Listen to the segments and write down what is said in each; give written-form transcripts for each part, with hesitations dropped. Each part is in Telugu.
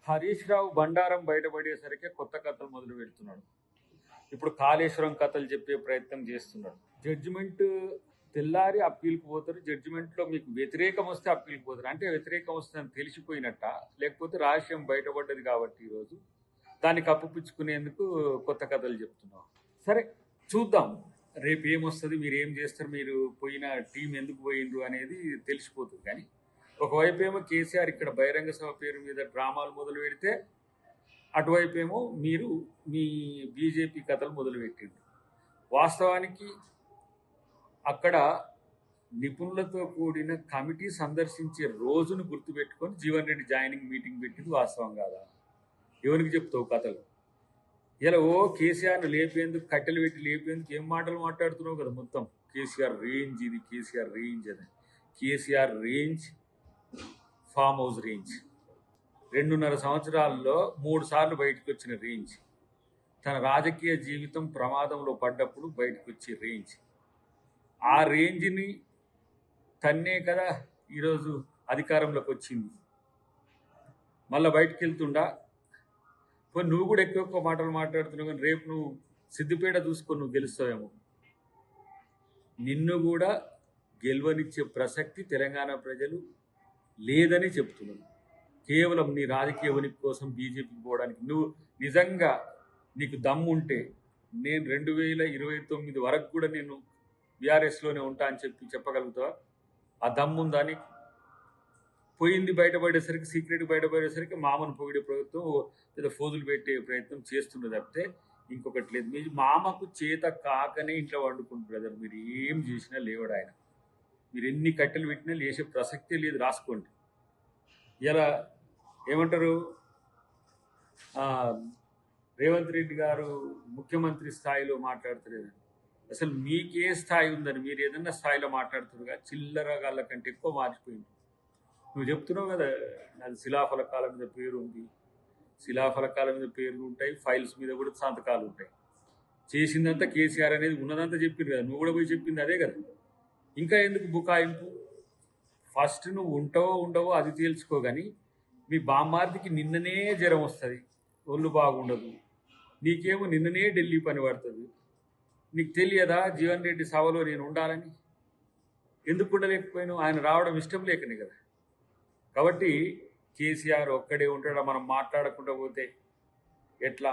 హరీష్ రావు బండారం బయటపడేసరికి కొత్త కథలు మొదలు పెడుతున్నాడు. ఇప్పుడు కాళేశ్వరం కథలు చెప్పే ప్రయత్నం చేస్తున్నాడు. జడ్జిమెంట్ తెల్లారి అప్పీల్కి పోతారు. జడ్జిమెంట్లో మీకు వ్యతిరేకం వస్తే అప్పీల్కి పోతారు. అంటే వ్యతిరేకం వస్తుందని తెలిసిపోయినట్ట, లేకపోతే రహస్యం బయటపడ్డది కాబట్టి ఈరోజు దాన్ని కప్పుపుచ్చుకునేందుకు కొత్త కథలు చెప్తున్నాం. సరే చూద్దాం, రేపు ఏమొస్తుంది, మీరు ఏం చేస్తారు, మీరు పోయిన టీం ఎందుకు పోయిండ్రు అనేది తెలిసిపోతుంది. కానీ ఒకవైపు ఏమో కేసీఆర్ ఇక్కడ బహిరంగ సభ పేరు మీద డ్రామాలు మొదలు పెడితే, అటువైపు ఏమో మీరు మీ బీజేపీ కథలు మొదలుపెట్టిండ్రు. వాస్తవానికి అక్కడ నిపుణులతో కూడిన కమిటీ సందర్శించే రోజును గుర్తుపెట్టుకొని జీవన్ రెడ్డి జాయినింగ్ మీటింగ్ పెట్టింది వాస్తవం కాదా? ఎవరికి చెప్తావు కథలు? ఇలా కేసీఆర్ను లేపేందుకు, కట్టెలు పెట్టి లేపేందుకు ఏం మాటలు మాట్లాడుతున్నావు కదా. మొత్తం కేసీఆర్ రేంజ్ ఇది, కేసీఆర్ రేంజ్ అది. KCR range farm house range 2.5 సంవత్సరాల్లో 3 సార్లు బయటకు వచ్చిన రేంజ్. తన రాజకీయ జీవితం ప్రమాదంలో పడ్డప్పుడు బయటకు వచ్చే రేంజ్. ఆ రేంజ్ని తన్నే కదా ఈరోజు అధికారంలోకి వచ్చింది. మళ్ళీ బయటకు వెళ్తుండా? పోయి నువ్వు కూడా ఎక్కువ మాటలు మాట్లాడుతున్నావు. కానీ రేపు నువ్వు సిద్దిపేట చూసుకొని నువ్వు గెలుస్తావేమో. నిన్ను కూడా గెలవనిచ్చే ప్రసక్తి తెలంగాణ ప్రజలు లేదని చెప్తున్నాను. కేవలం నీ రాజకీయ ఉనికి కోసం బీజేపీకి పోవడానికి నువ్వు నిజంగా నీకు దమ్ము ఉంటే నేను 2029 వరకు కూడా నేను బీఆర్ఎస్లోనే ఉంటా అని చెప్పగలుగుతావా? ఆ దమ్ము ఉందా నీకు? పోయింది బయటపడేసరికి, సీక్రెట్ బయటపడేసరికి మామను పొగిడే ప్రభుత్వం ఏదో ఫోజులు పెట్టే ప్రయత్నం చేస్తున్నది తప్పితే ఇంకొకటి లేదు. మీ మామకు చేత కాకనే ఇంట్లో వండుకుంటు బ్రదర్. మీరు ఏం చేసినా లేవడు ఆయన. మీరు ఎన్ని కట్టెలు పెట్టినా లేచే ప్రసక్తే లేదు. రాసుకోండి. ఇలా ఏమంటారు, రేవంత్ రెడ్డి గారు ముఖ్యమంత్రి స్థాయిలో మాట్లాడతలేదు. అసలు మీకే స్థాయి ఉందని మీరు ఏదన్నా స్థాయిలో మాట్లాడుతురుగా. చిల్లర గాళ్ళ కంటే ఎక్కువ మారిపోయింది. నువ్వు చెప్తున్నావు కదా, అది శిలాఫలకాల మీద పేరు ఉంది, శిలాఫలకాల మీద పేర్లు ఉంటాయి, ఫైల్స్ మీద కూడా సంతకాలు ఉంటాయి. చేసిందంతా కేసీఆర్ అనేది ఉన్నదంతా చెప్పింది కదా. నువ్వు కూడా పోయి చెప్పింది అదే కదా. ఇంకా ఎందుకు బుకాయింపు? ఫస్ట్ నువ్వు ఉంటావో ఉండవో అది తేల్చుకో. కానీ మీ బామ్మార్దికి నిన్ననే జ్వరం వస్తుంది, ఒళ్ళు బాగుండదు. నీకేమో నిన్ననే ఢిల్లీ పని పడుతుంది. నీకు తెలియదా జీవన్ రెడ్డి సభలో నేను ఉండాలని? ఎందుకు ఉండలేకపోయాను? ఆయన రావడం ఇష్టం లేకనే కదా. కాబట్టి కేసీఆర్ ఒక్కడే ఉంటాడా? మనం మాట్లాడకుండా పోతే ఎట్లా?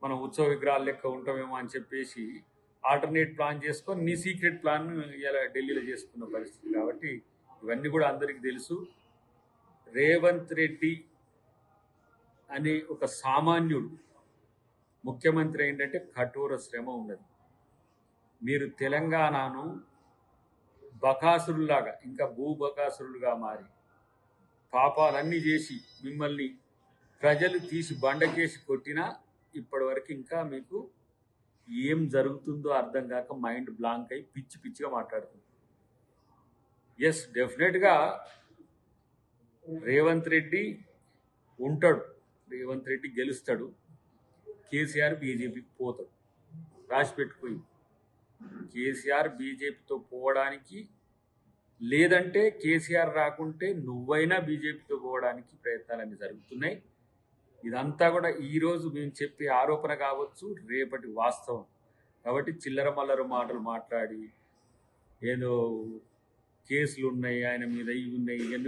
మనం ఉత్సవ విగ్రహాలు లెక్క ఉంటామేమో అని చెప్పేసి ఆల్టర్నేట్ ప్లాన్ చేసుకొని నీ సీక్రెట్ ప్లాన్ ఇలా ఢిల్లీలో చేసుకున్న పరిస్థితి. కాబట్టి ఇవన్నీ కూడా అందరికీ తెలుసు. రేవంత్ రెడ్డి అనే ఒక సామాన్యుడు ముఖ్యమంత్రి ఏంటంటే కఠోర శ్రమ ఉన్నది. మీరు తెలంగాణను బకాసురులాగా, ఇంకా భూబకాసురులుగా మారి పాపాలన్నీ చేసి మిమ్మల్ని ప్రజలు తీసి బండకేసి కొట్టినా ఇప్పటివరకు ఇంకా మీకు ఏం జరుగుతుందో అర్థం కాక మైండ్ బ్లాంక్ అయి పిచ్చి పిచ్చిగా మాట్లాడుతుంది. ఎస్, డెఫినెట్గా రేవంత్ రెడ్డి ఉంటాడు, రేవంత్ రెడ్డి గెలుస్తాడు, కేసీఆర్ బీజేపీకి పోతాడు. రాసి పెట్టుకుని కేసీఆర్ బీజేపీతో పోవడానికి, లేదంటే కేసీఆర్ రాకుంటే నువ్వైనా బీజేపీతో పోవడానికి ప్రయత్నాలన్నీ జరుగుతున్నాయి. ఇదంతా కూడా ఈరోజు మేము చెప్పే ఆరోపణ కావచ్చు, రేపటి వాస్తవం. కాబట్టి చిల్లర మల్లర మాటలు మాట్లాడి ఏదో కేసులు ఉన్నాయి ఆయన మీద, ఇవి ఉన్నాయి, ఇక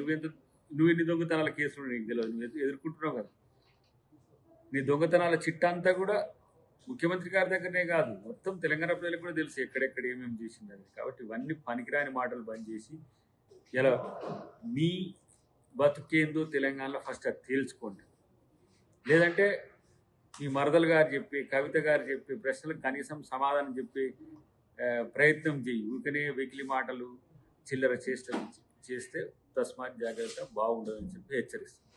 నువ్వెన్ని దొంగతనాల కేసులు నీకు తెలియదు, నువ్వు ఎదుర్కొంటున్నావు కదా. నీ దొంగతనాల చిట్ట అంతా కూడా ముఖ్యమంత్రి గారి దగ్గరనే కాదు, మొత్తం తెలంగాణ ప్రజలకు కూడా తెలుసు ఎక్కడెక్కడ ఏమేమి చేసిందని. కాబట్టి ఇవన్నీ పనికిరాని మాటలు బంద్ చేసి ఇలా మీ బతుకేందో తెలంగాణలో ఫస్ట్ అది తేల్చుకోండి. లేదంటే మీ మరదలు గారు చెప్పి, కవిత గారు చెప్పి ప్రశ్నలకు కనీసం సమాధానం చెప్పి ప్రయత్నం చేయి. ఊరికనే వెకిలి మాటలు, చిల్లర చేష్టలు చేస్తే తస్మాత్ జాగ్రత్త, బాగుండదని చెప్పి హెచ్చరిస్తాను.